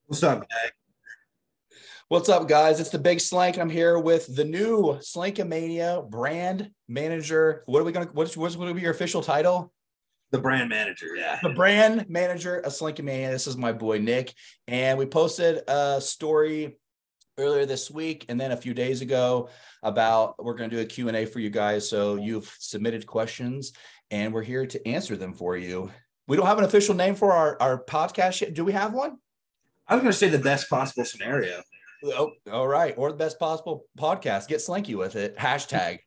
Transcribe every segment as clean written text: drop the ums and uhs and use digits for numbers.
What's up, guy? What's up, guys? It's the Big Slank, and I'm here with the new Slankamania brand manager. What are we gonna? What's going to be your official title? The brand manager, yeah. The brand manager of Slankamania. This is my boy Nick, and we posted a story earlier this week and then a few days ago about we're going to do a Q&A for you guys. So you've submitted questions, and we're here to answer them for you. We don't have an official name for our podcast yet. Do we have one? I was going to say the best possible scenario. Oh, all right. Or the best possible podcast. Get slinky with it. Hashtag.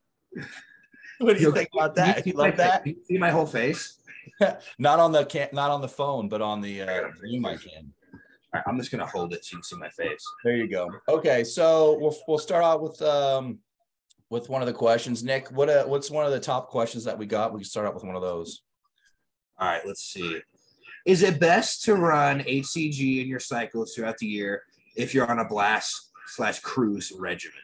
What do you think about that? You like that? You see my whole face? Not on the phone, but on the Zoom I can. All right, I'm just going to hold it so you can see my face. There you go. Okay, so we'll start out with one of the questions. Nick, what's one of the top questions that we got? We can start out with one of those. All right, let's see. Is it best to run HCG in your cycles throughout the year if you're on a blast/cruise regimen?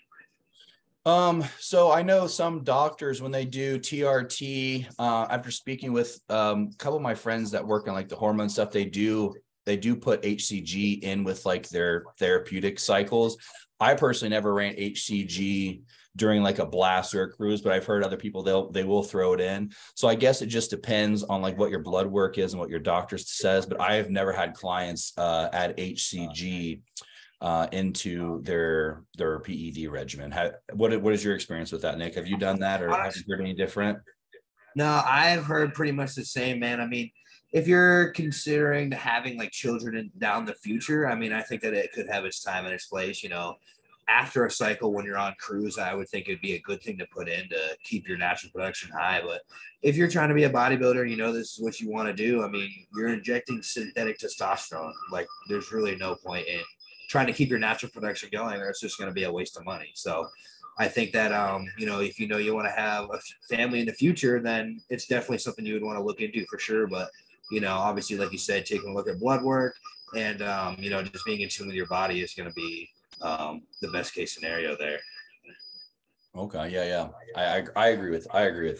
So I know some doctors, when they do TRT, after speaking with a couple of my friends that work on like the hormone stuff, they do put HCG in with like their therapeutic cycles. I personally never ran HCG during like a blast or a cruise, but I've heard other people, they will throw it in. So I guess it just depends on like what your blood work is and what your doctor says. But I have never had clients add HCG into their PED regimen. What is your experience with that, Nick? Have you done that, or have you heard any different? No, I've heard pretty much the same, man. I mean, if you're considering having like children down the future, I mean, I think that it could have its time and its place. After a cycle when you're on cruise, I would think it'd be a good thing to put in to keep your natural production high. But if you're trying to be a bodybuilder, this is what you want to do. I mean, you're injecting synthetic testosterone. Like, there's really no point in trying to keep your natural production going, or it's just going to be a waste of money. So I think that, if you want to have a family in the future, then it's definitely something you would want to look into for sure. But, obviously, like you said, taking a look at blood work and, just being in tune with your body is going to be the best case scenario there. Okay. Yeah. I agree with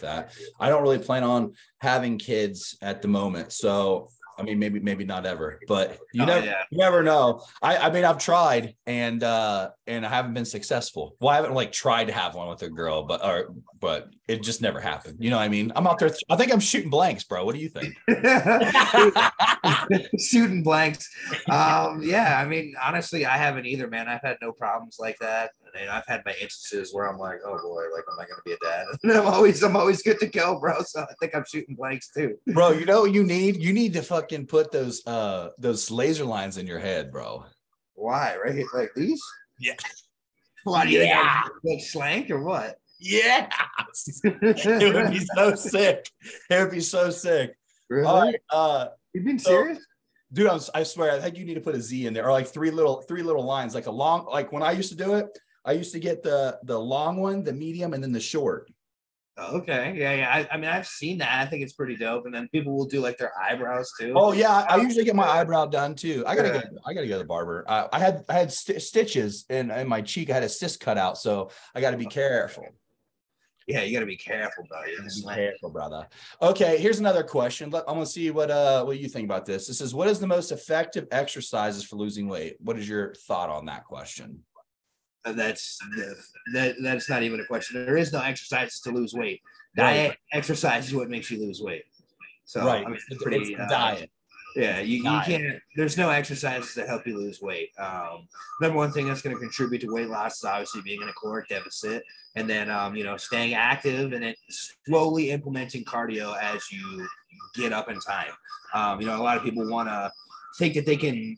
that. I don't really plan on having kids at the moment. So, I mean, maybe not ever, but you never know. I mean, I've tried and I haven't been successful. Well, I haven't like tried to have one with a girl, but it just never happened. You know what I mean? I'm out there. I think I'm shooting blanks, bro. What do you think? Shooting blanks. Yeah, I mean, honestly, I haven't either, man. I've had no problems like that. And I've had my instances where I'm like, oh boy, like, am I going to be a dad? And I'm always good to go, bro. So I think I'm shooting blanks too. Bro, you know what you need? You need to fucking put those laser lines in your head, bro. Why? Right? Like these? Yeah. Why do you think I like slank or what? Yeah. It would be so sick. It would be so sick. Really? All right. You being serious? Dude, I swear, I think you need to put a Z in there, or like three little lines, like a long, like when I used to do it, I used to get the long one, the medium, and then the short. Okay. Yeah. I mean, I've seen that. I think it's pretty dope. And then people will do like their eyebrows too. Oh yeah, I usually get my eyebrow done too. I gotta go to the barber. I had stitches in my cheek. I had a cyst cut out, so I got to be careful. Yeah, you got to be careful, buddy. Be careful, brother. Okay, here's another question. I'm gonna see what you think about this. This is, what is the most effective exercises for losing weight? What is your thought on that question? That's not even a question. There is no exercises to lose weight. Diet exercise is what makes you lose weight. So right, I mean, it's diet. Yeah, you can't. There's no exercises that help you lose weight. Number one thing that's going to contribute to weight loss is obviously being in a caloric deficit, and then staying active and then slowly implementing cardio as you get up in time. A lot of people want to think that they can,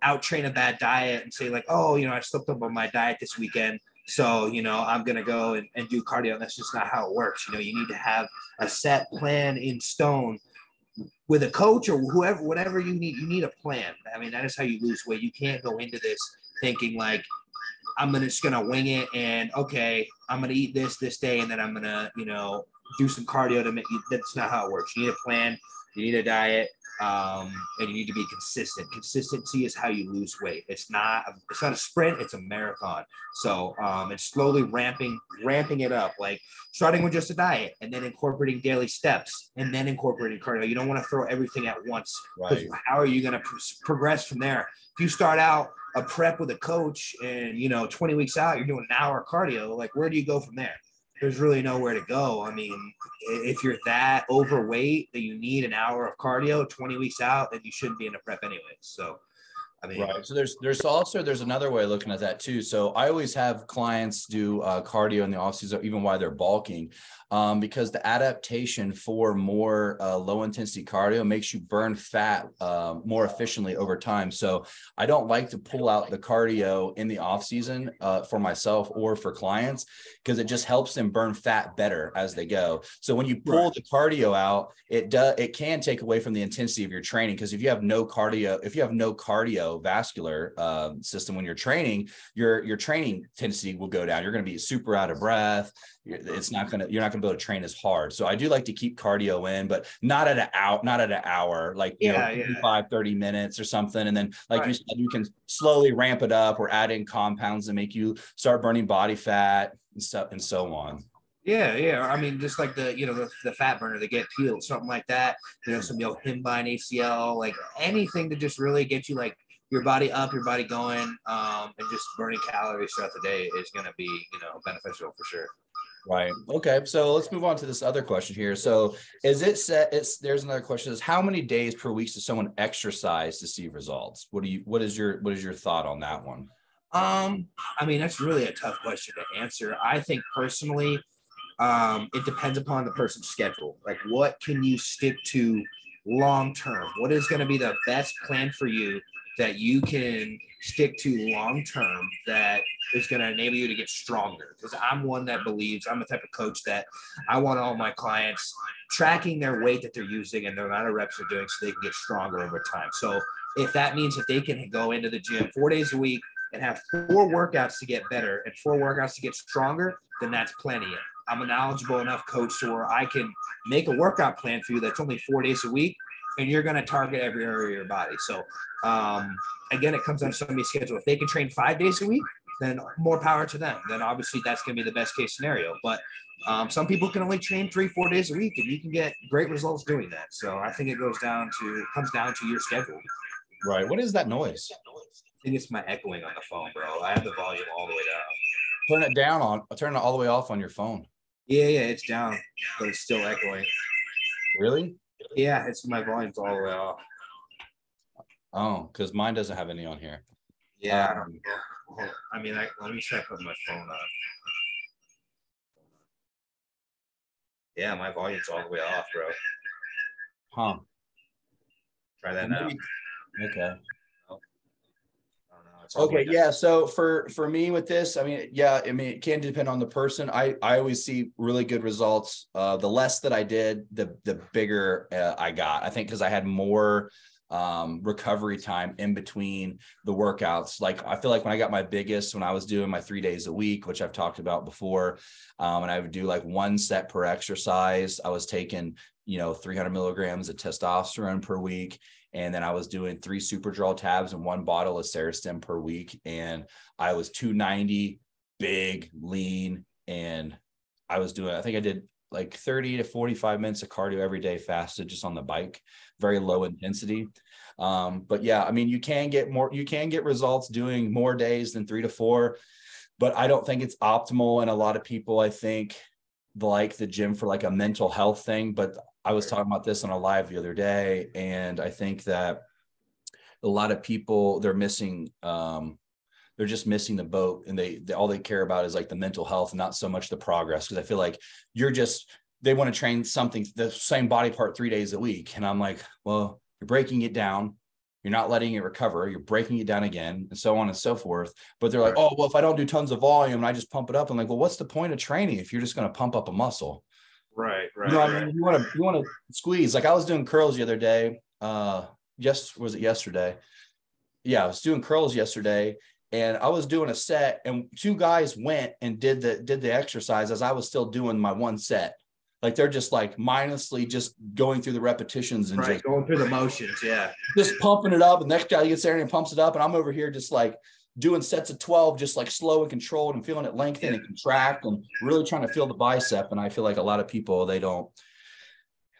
out train a bad diet and say like, oh, I slipped up on my diet this weekend, so, I'm going to go and do cardio. And that's just not how it works. You need to have a set plan in stone with a coach or whatever you need a plan. I mean, that is how you lose weight. You can't go into this thinking like, I'm just going to wing it and okay, I'm going to eat this day. And then I'm going to, do some cardio to make you. That's not how it works. You need a plan. You need a diet. And you need to be consistent. Consistency is how you lose weight. It's not a sprint, it's a marathon. So it's slowly ramping it up, like starting with just a diet and then incorporating daily steps and then incorporating cardio. You don't want to throw everything at once, because how are you going to progress from there? If you start out a prep with a coach and 20 weeks out you're doing an hour of cardio, like where do you go from there? There's really nowhere to go. I mean, if you're that overweight that you need an hour of cardio 20 weeks out, then you shouldn't be in a prep anyway. So, I mean, right. So there's another way of looking at that too. So I always have clients do cardio in the off season, even while they're bulking, because the adaptation for more low intensity cardio makes you burn fat more efficiently over time. So I don't like to pull out the cardio in the off season for myself or for clients, because it just helps them burn fat better as they go. So when you pull the cardio out, it can take away from the intensity of your training, because if you have no cardiovascular system when you're training, your training intensity will go down. You're going to be super out of breath. You're not going to be able to train as hard. So I do like to keep cardio in, but not at an hour, like 25, 30 minutes or something. And then like you said, you can slowly ramp it up or add in compounds and make you start burning body fat and stuff and so on. Yeah. I mean, just like the fat burner, they get peeled, something like that. Some Himbine ACL, like anything to just really get you like your body up, your body going, and just burning calories throughout the day is going to be, beneficial for sure. Right. Okay. So let's move on to this other question here. So there's another question, is how many days per week does someone exercise to see results? What is your thought on that one? I mean, that's really a tough question to answer. I think personally, it depends upon the person's schedule. Like, what can you stick to long term? What is going to be the best plan for you that you can stick to long term that is going to enable you to get stronger? Because I'm one that believes, I'm the type of coach that I want all my clients tracking their weight that they're using and the amount of reps they're doing so they can get stronger over time. So if that means that they can go into the gym 4 days a week and have 4 workouts to get better and 4 workouts to get stronger, then that's plenty. I'm a knowledgeable enough coach to where I can make a workout plan for you that's only 4 days a week, and you're going to target every area of your body. So again, it comes down to somebody's schedule. If they can train 5 days a week, then more power to them. Then obviously that's going to be the best case scenario. But some people can only train 3-4 days a week, and you can get great results doing that. So I think it comes down to your schedule. Right. What is that noise? I think it's my echoing on the phone, bro. I have the volume all the way down. Turn it all the way off on your phone. Yeah, it's down, but it's still echoing. Really? Yeah, my volume's all the way off. Oh, because mine doesn't have any on here. Yeah. Let me try putting my phone on. Yeah, my volume's all the way off, bro. Huh. Try that now. Okay. Okay, yeah. So for me with this, it can depend on the person. I always see really good results. The less that I did, the bigger I got. I think because I had more recovery time in between the workouts. Like I feel like when I got my biggest, when I was doing my 3 days a week, which I've talked about before, and I would do like 1 set per exercise. I was taking 300 milligrams of testosterone per week. And then I was doing 3 super draw tabs and 1 bottle of Cerestim per week. And I was 290, big, lean. And I think I did like 30 to 45 minutes of cardio every day, fasted just on the bike, very low intensity. But yeah, I mean, you can get results doing more days than 3 to 4, but I don't think it's optimal. And a lot of people, I think, like the gym for like a mental health thing, but I was talking about this on a live the other day, and I think that a lot of people, they're just missing the boat, and they all they care about is like the mental health, not so much the progress. Because I feel like they want to train something, the same body part 3 days a week. And I'm like, well, you're breaking it down. You're not letting it recover. You're breaking it down again, and so on and so forth. But they're like, oh, well, if I don't do tons of volume and I just pump it up, I'm like, well, what's the point of training if you're just going to pump up a muscle? Right. I mean, you want to squeeze. Like I was doing curls the other day. Was it yesterday? Yeah, I was doing curls yesterday, and I was doing a set, and 2 guys went and did the exercise as I was still doing my 1 set. Like they're just like mindlessly just going through the repetitions and just going through the motions. Yeah. Just pumping it up. And the next guy gets there and pumps it up. And I'm over here just like doing sets of 12, just like slow and controlled and feeling it lengthen and contract and really trying to feel the bicep. And I feel like a lot of people, they don't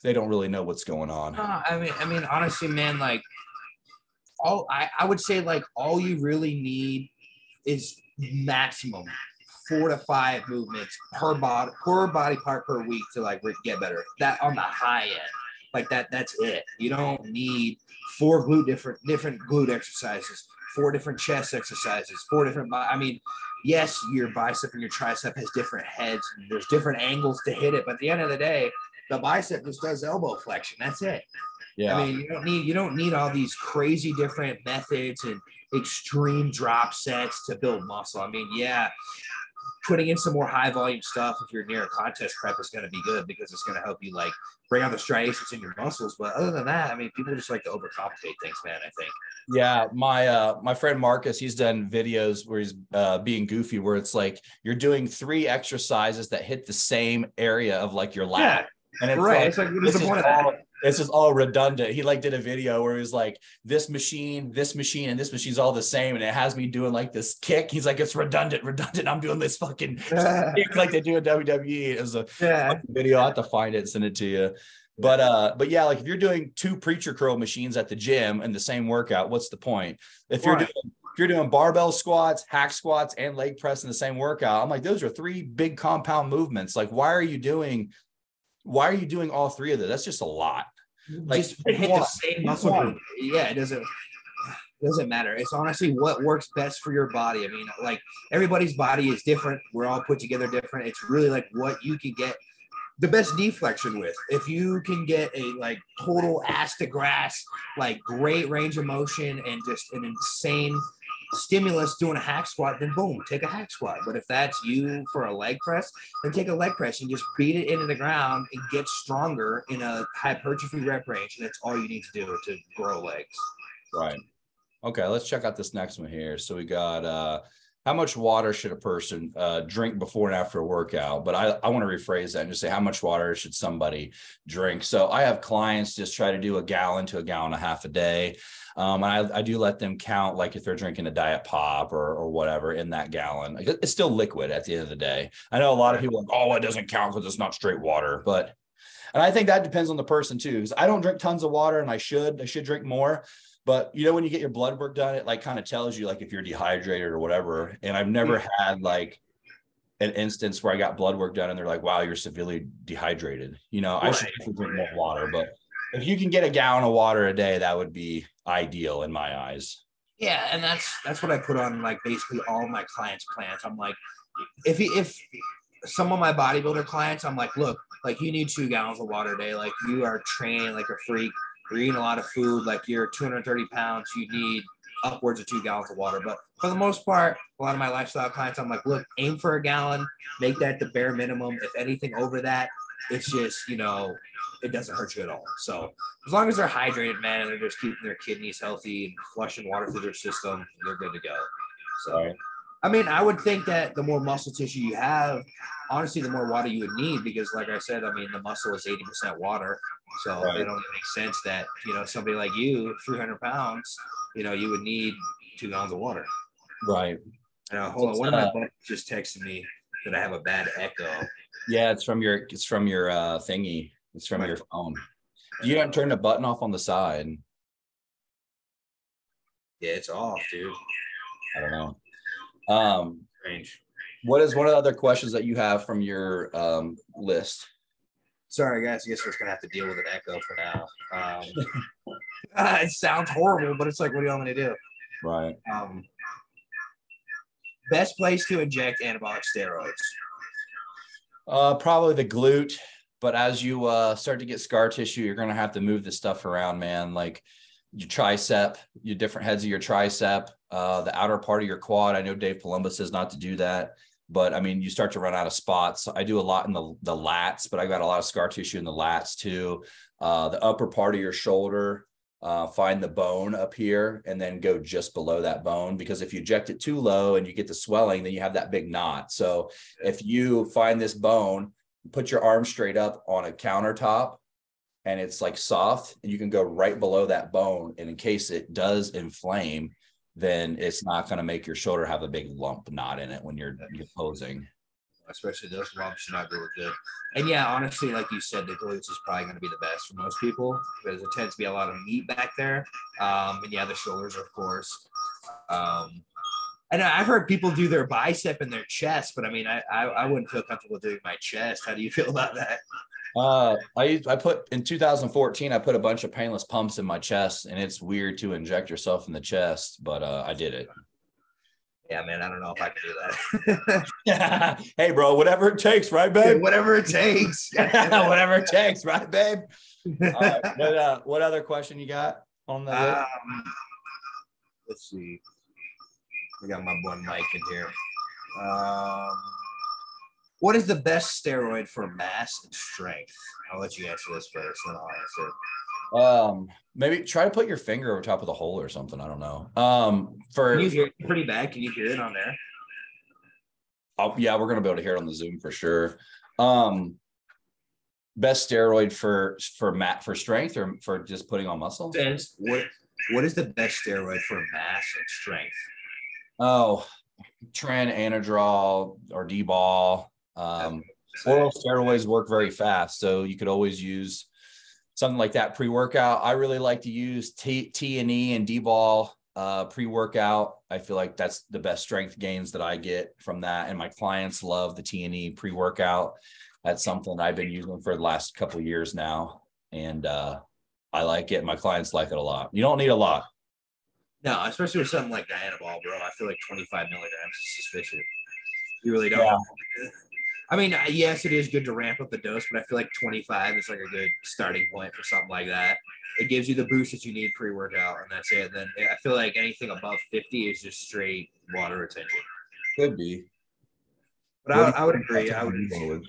really know what's going on. I mean, honestly, man, like I would say like all you really need is maximum 4 to 5 movements per body part per week to like get better. That on the high end, like that's it. You don't need 4 different glute exercises, 4 different chest exercises, 4 different. I mean, yes, your bicep and your tricep has different heads and there's different angles to hit it, but at the end of the day, the bicep just does elbow flexion. That's it. Yeah. I mean, you don't need all these crazy different methods and extreme drop sets to build muscle. I mean, yeah, putting in some more high volume stuff if you're near a contest prep is going to be good because it's going to help you like bring out the striations in your muscles. But other than that, I mean, people just like to overcomplicate things, man, I think. Yeah. My friend Marcus, he's done videos where he's being goofy, where it's like you're doing 3 exercises that hit the same area of like your lat. Yeah. And it's right. Like, it's like, what is the point of that? This is all redundant. He like did a video where he was like, this machine, and this machine's all the same. And it has me doing like this kick. He's like, it's redundant. I'm doing this fucking kick like they do in WWE. It was a video. I'll have to find it and send it to you. But yeah, like if you're doing 2 preacher curl machines at the gym in the same workout, what's the point? If you're doing barbell squats, hack squats, and leg press in the same workout, I'm like, those are 3 big compound movements. Like, why are you doing all 3 of them? That's just a lot. Like, just hit the same muscle group. Yeah, it doesn't matter. It's honestly what works best for your body. I mean, like everybody's body is different. We're all put together different. It's really like what you can get the best knee flexion with. If you can get a like total ass to grass, like great range of motion and just an insane stimulus doing a hack squat, then boom, take a hack squat. But if that's you for a leg press, then take a leg press and just beat it into the ground and get stronger in a hypertrophy rep range. And that's all you need to do to grow legs. Right. Okay, let's check out this next one here. So we got how much water should a person drink before and after a workout? But I want to rephrase that and just say, how much water should somebody drink? So I have clients just try to do 1 gallon to 1.5 gallons a day. And I do let them count, like if they're drinking a diet pop or whatever in that gallon. Like, it's still liquid at the end of the day. I know a lot of people are like, oh, it doesn't count because it's not straight water. And I think that depends on the person too, because I don't drink tons of water and I should drink more. But you know, when you get your blood work done, it like kind of tells you like if you're dehydrated or whatever. And I've never had like an instance where I got blood work done and they're like, wow, you're severely dehydrated. You know, I should drink more water. But if you can get 1 gallon of water a day, that would be ideal in my eyes. Yeah, and that's what I put on like basically all my clients' plans. I'm like, if some of my bodybuilder clients, I'm like, look, like you need 2 gallons of water a day. Like you are training like a freak. You're eating a lot of food. Like you're 230 pounds. You need upwards of 2 gallons of water. But for the most part, a lot of my lifestyle clients, I'm like, look, aim for 1 gallon. Make that the bare minimum. If anything over that, it's just, you know, it doesn't hurt you at all. So as long as they're hydrated, man, and they're just keeping their kidneys healthy and flushing water through their system, they're good to go. So, I mean, I would think that the more muscle tissue you have, honestly, the more water you would need, because like I said, I mean, the muscle is 80% water. So it don't make sense that, you know, somebody like you, 300 pounds, you know, you would need 2 gallons of water. Right. Hold on. One of my buddies just texted me that I have a bad echo. Yeah, it's from your thingy. It's from your phone. You haven't turned the button off on the side. Yeah, it's off, dude. I don't know. Strange. What is one of the other questions that you have from your list? Sorry, guys. I guess we're just gonna have to deal with an echo for now. It sounds horrible, but it's like, what do you want me to do? Right. Best place to inject anabolic steroids? Probably the glute. But as you start to get scar tissue, you're going to have to move this stuff around, man. Like your tricep, your different heads of your tricep, the outer part of your quad. I know Dave Palumbo says not to do that, but I mean, you start to run out of spots. I do a lot in the lats, but I got a lot of scar tissue in the lats too. The upper part of your shoulder, find the bone up here and then go just below that bone, because if you eject it too low and you get the swelling, then you have that big knot. So if you find this bone, put your arm straight up on a countertop and it's like soft, and you can go right below that bone. And in case it does inflame, then it's not going to make your shoulder have a big lump knot in it when you're posing. Especially those lumps should not look good. And yeah, honestly, like you said, the glutes is probably going to be the best for most people because there tends to be a lot of meat back there. And yeah, the shoulders, of course. And I've heard people do their bicep and their chest, but I mean, I wouldn't feel comfortable doing my chest. How do you feel about that? I put in 2014, I put a bunch of painless pumps in my chest, and it's weird to inject yourself in the chest, but I did it. Yeah, man, I don't know if I can do that. Yeah. Hey, bro, whatever it takes, right, babe? Yeah, whatever it takes. Whatever it takes, right, babe? All right. What other question you got on the list? Let's see. I got my boy Mike in here. What is the best steroid for mass and strength? I'll let you answer this first, then I'll answer. Maybe try to put your finger over top of the hole or something. I don't know. Can you hear it pretty bad? Can you hear it on there? Yeah, we're gonna be able to hear it on the Zoom for sure. Best steroid for strength or for just putting on muscle? What is the best steroid for mass and strength? Oh, Tren, Anadrol, or D-ball. Oral steroids work very fast, so you could always use something like that pre-workout. I really like to use T&E and D-ball pre-workout. I feel like that's the best strength gains that I get from that, and my clients love the T&E pre-workout. That's something I've been using for the last couple of years now, and I like it. My clients like it a lot. You don't need a lot. No, especially with something like Dianabol, bro. I feel like 25 milligrams is sufficient. You really don't. Yeah. I mean, yes, it is good to ramp up the dose, but I feel like 25 is like a good starting point for something like that. It gives you the boost that you need pre-workout, and that's it. Then I feel like anything above 50 is just straight water retention. Could be. But I would agree. I would agree.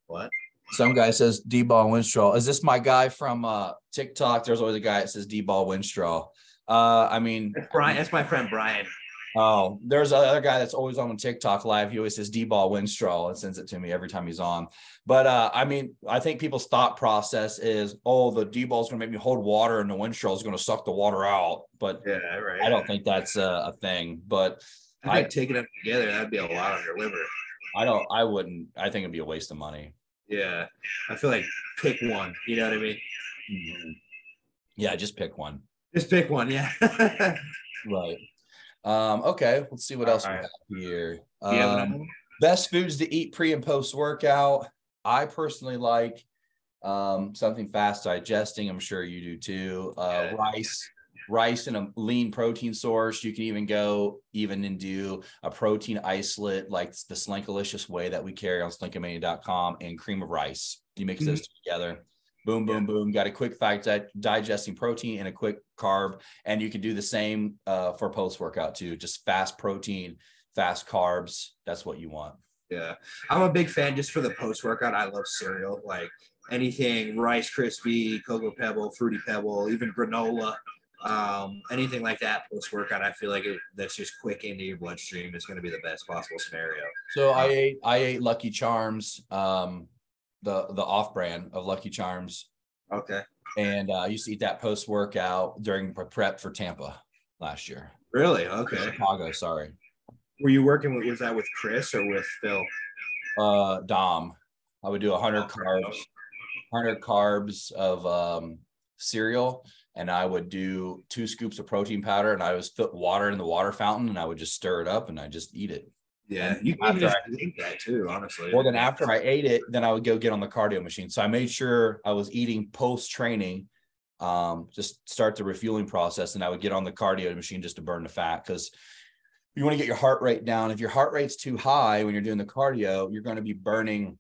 What? Some guy says D-ball Winstrol. Is this my guy from TikTok? There's always a guy that says D-ball Winstrol. I mean, Brian, that's my friend Brian. Oh, there's another guy that's always on TikTok live. He always says D-ball Winstrol and sends it to me every time he's on. But I mean, I think people's thought process is, oh, the D-ball is going to make me hold water and the Winstrol is going to suck the water out. But yeah, right. I don't think that's a thing. But I think taking them together, that'd be a lot on your liver. I wouldn't. I think it'd be a waste of money. Yeah. I feel like pick one. You know what I mean? Mm-hmm. Yeah, just pick one. Just pick one. Yeah. Right. Okay, let's see what else we have here. Best foods to eat pre and post workout. I personally like something fast digesting. I'm sure you do too. Rice and a lean protein source. You can even go and do a protein isolate like the Slankalicious whey that we carry on Slankamania.com, and cream of rice. You mix those together. Boom, boom, boom. Got a quick digesting protein and a quick carb. And you can do the same for post-workout too. Just fast protein, fast carbs. That's what you want. Yeah. I'm a big fan just for the post-workout. I love cereal. Like anything Rice Krispie, Cocoa Pebble, Fruity Pebble, even granola. Anything like that post-workout, I feel like that's just quick into your bloodstream is going to be the best possible scenario. So I ate Lucky Charms. The off-brand of Lucky Charms. Okay. And I used to eat that post-workout during prep for Tampa last year. Really? Okay. Chicago, sorry. Were you working was that with Chris or with Phil? Dom. I would do 100 carbs of cereal, and I would do 2 scoops of protein powder, and I would put water in the water fountain, and I would just stir it up, and I just eat it. Yeah, you can just eat that too, honestly. Well, then after I ate it, then I would go get on the cardio machine. So I made sure I was eating post-training, just start the refueling process, and I would get on the cardio machine just to burn the fat, because you want to get your heart rate down. If your heart rate's too high when you're doing the cardio, you're going to be burning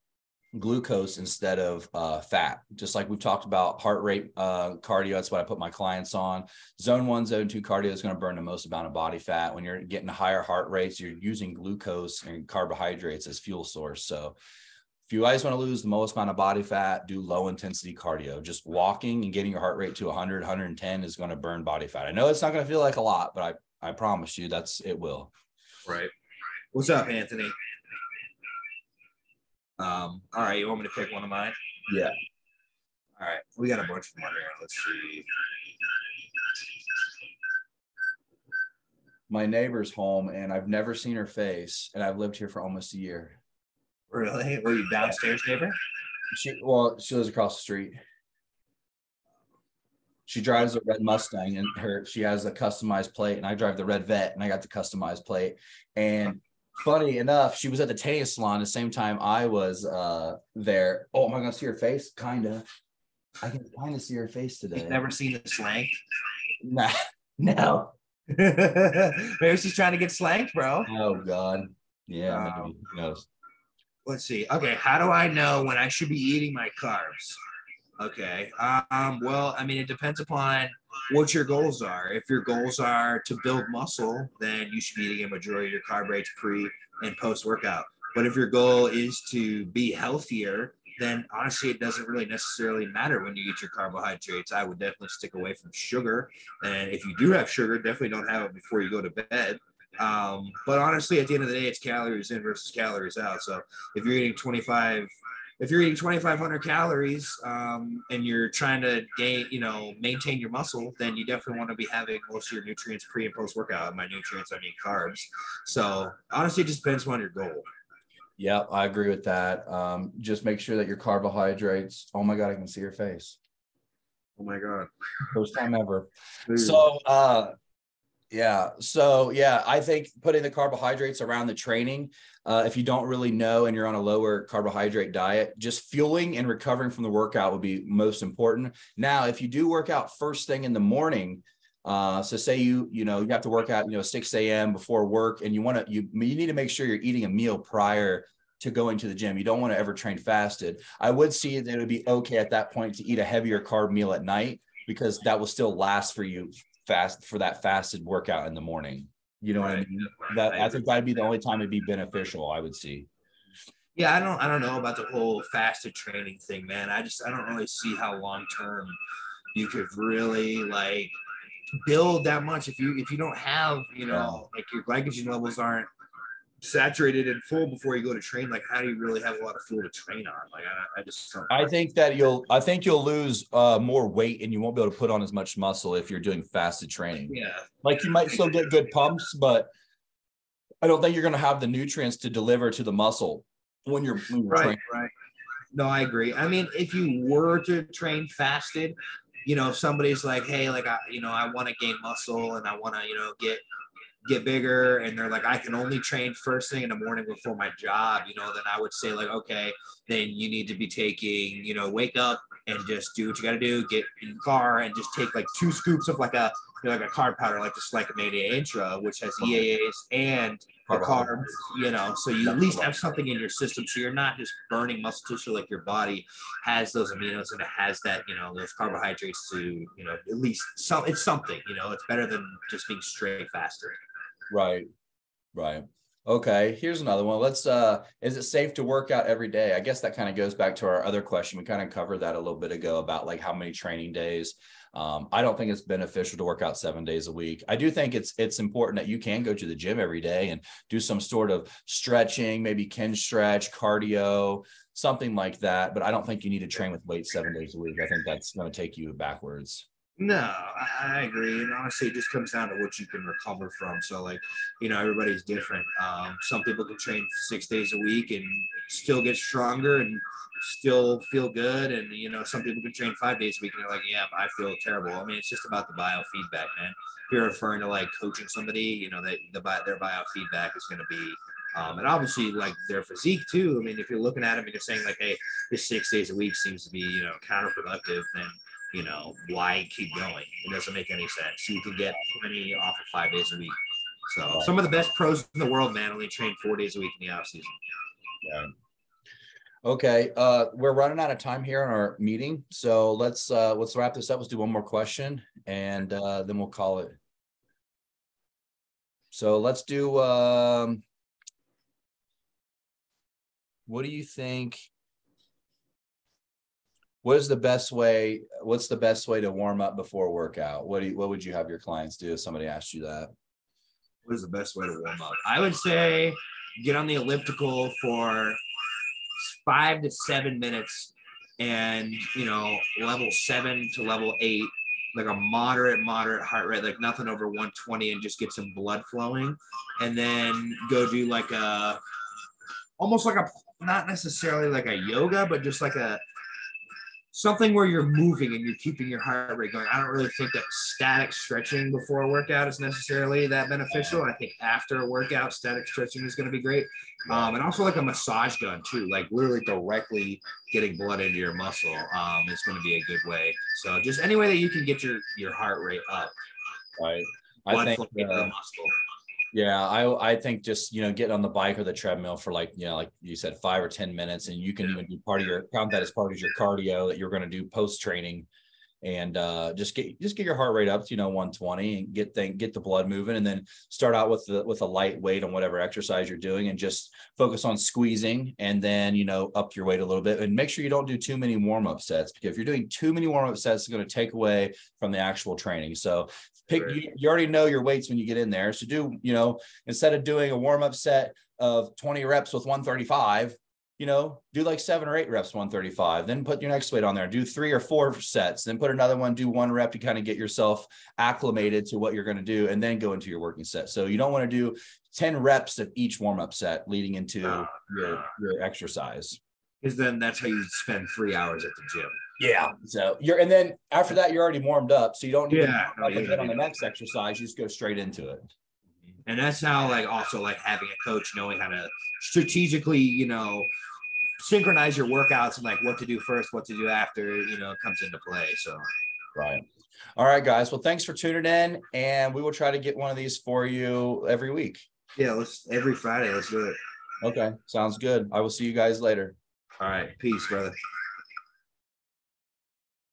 glucose instead of fat. Just like we've talked about heart rate cardio, that's what I put my clients on. Zone 1, Zone 2 cardio is going to burn the most amount of body fat. When you're getting higher heart rates, you're using glucose and carbohydrates as fuel source. So if you guys want to lose the most amount of body fat, do low intensity cardio. Just walking and getting your heart rate to 100, 110 is going to burn body fat. I know it's not going to feel like a lot, but I promise you it will. Right. What's up, Anthony? All right, you want me to pick one of mine? Yeah. All right, we got a bunch of them on here. Let's see. My neighbor's home, and I've never seen her face, and I've lived here for almost a year. Really? Were you downstairs neighbor? She lives across the street. She drives a red Mustang, and she has a customized plate, and I drive the red Vet, and I got the customized plate. And funny enough, she was at the tanning salon the same time I was there. Oh, am I gonna see her face? Kinda. I can kind of see her face today. You've never seen the slank? Nah, no. Maybe she's trying to get slanked, bro. Oh God. Yeah, maybe. Who knows? Let's see. Okay, how do I know when I should be eating my carbs? Okay. Well, I mean, it depends upon what your goals are. If your goals are to build muscle, then you should be eating a majority of your carbohydrates pre and post workout. But if your goal is to be healthier, then honestly, it doesn't really necessarily matter when you eat your carbohydrates. I would definitely stick away from sugar. And if you do have sugar, definitely don't have it before you go to bed. But honestly, at the end of the day, it's calories in versus calories out. So if you're eating 2,500 calories and you're trying to maintain your muscle, then you definitely want to be having most of your nutrients pre and post workout. My nutrients, I mean carbs. So honestly, it just depends on your goal. Yeah, I agree with that. Just make sure that your carbohydrates. Oh my God, I can see your face. Oh my God. First time ever. Dude. So I think putting the carbohydrates around the training, if you don't really know and you're on a lower carbohydrate diet, just fueling and recovering from the workout would be most important. Now, if you do work out first thing in the morning, so say you have to work out 6 a.m. before work, and you need to make sure you're eating a meal prior to going to the gym. You don't want to ever train fasted. I would see that it would be okay at that point to eat a heavier carb meal at night, because that will still last for you for that fasted workout in the morning. You know what I mean? I think that'd be the only time it'd be beneficial, I would see. Yeah, I don't know about the whole fasted training thing, man. I don't really see how long term you could really like build that much if you don't have like your glycogen levels aren't saturated and full before you go to train. Like, how do you really have a lot of fuel to train on? Like, I just don't. I think you'll lose more weight, and you won't be able to put on as much muscle if you're doing fasted training. Yeah, like you might still get good pumps, but I don't think you're going to have the nutrients to deliver to the muscle when you're training. Right. No, I agree. I mean, if you were to train fasted, if somebody's like, hey, like I want to gain muscle and I want to get bigger, and they're like, I can only train first thing in the morning before my job, then I would say like, okay, then you need to be taking, wake up and just do what you got to do, get in the car and just take like 2 scoops of like a carb powder, like the Slankamania Intra, which has EAAs and the carbs, so you at least have something in your system, so you're not just burning muscle tissue. Like, your body has those aminos and it has that, those carbohydrates to, at least it's something, it's better than just being straight fasted. Right. Okay, here's another one. Let's is it safe to work out every day? I guess that kind of goes back to our other question. We kind of covered that a little bit ago about like how many training days. I don't think it's beneficial to work out 7 days a week. I do think it's important that you can go to the gym every day and do some sort of stretching, maybe kin stretch, cardio, something like that. But I don't think you need to train with weights 7 days a week. I think that's going to take you backwards. No, I agree. And honestly, it just comes down to what you can recover from. So like, everybody's different. Some people can train 6 days a week and still get stronger and still feel good. And, some people can train 5 days a week and they're like, yeah, I feel terrible. I mean, it's just about the biofeedback, man. If you're referring to like coaching somebody, their biofeedback is going to be, and obviously like their physique too. I mean, if you're looking at them and you're saying like, hey, this 6 days a week seems to be, counterproductive, then why keep going? It doesn't make any sense. You can get plenty off of 5 days a week. So some of the best pros in the world, man, only train 4 days a week in the off season. Yeah. Okay. We're running out of time here on our meeting. So let's wrap this up. Let's do one more question and then we'll call it. So let's do, what do you think? What's the best way to warm up before workout? What would you have your clients do if somebody asked you that? What is the best way to warm up? I would say get on the elliptical for 5 to 7 minutes, and level 7 to level 8, like a moderate heart rate, like nothing over 120, and just get some blood flowing, and then go do like almost like not necessarily like a yoga, but just like something where you're moving and you're keeping your heart rate going. I don't really think that static stretching before a workout is necessarily that beneficial. I think after a workout, static stretching is going to be great. And also like a massage gun too, like literally directly getting blood into your muscle is going to be a good way. So just any way that you can get your heart rate up. Right. I think muscle. Yeah, I think just, getting on the bike or the treadmill for like you said, 5 or 10 minutes, and you can even do count that as part of your cardio that you're going to do post training, and just get your heart rate up to 120, and get the blood moving, and then start out with a light weight on whatever exercise you're doing, and just focus on squeezing, and then up your weight a little bit, and make sure you don't do too many warm-up sets, because if you're doing too many warm-up sets, it's going to take away from the actual training. So you already know your weights when you get in there. So do, instead of doing a warm-up set of 20 reps with 135, do like 7 or 8 reps, 135, then put your next weight on there, do 3 or 4 sets, then put another one, do 1 rep to kind of get yourself acclimated to what you're going to do, and then go into your working set. So you don't want to do 10 reps of each warm-up set leading into your exercise. Because then that's how you spend 3 hours at the gym. Yeah. So and then after that, you're already warmed up. So you don't need to on the next exercise. You just go straight into it. And that's how, also having a coach knowing how to strategically, synchronize your workouts, and what to do first, what to do after, comes into play. So. Right. All right, guys. Well, thanks for tuning in, and we will try to get one of these for you every week. Yeah. Every Friday. Let's do it. Okay. Sounds good. I will see you guys later. All right. Peace, brother.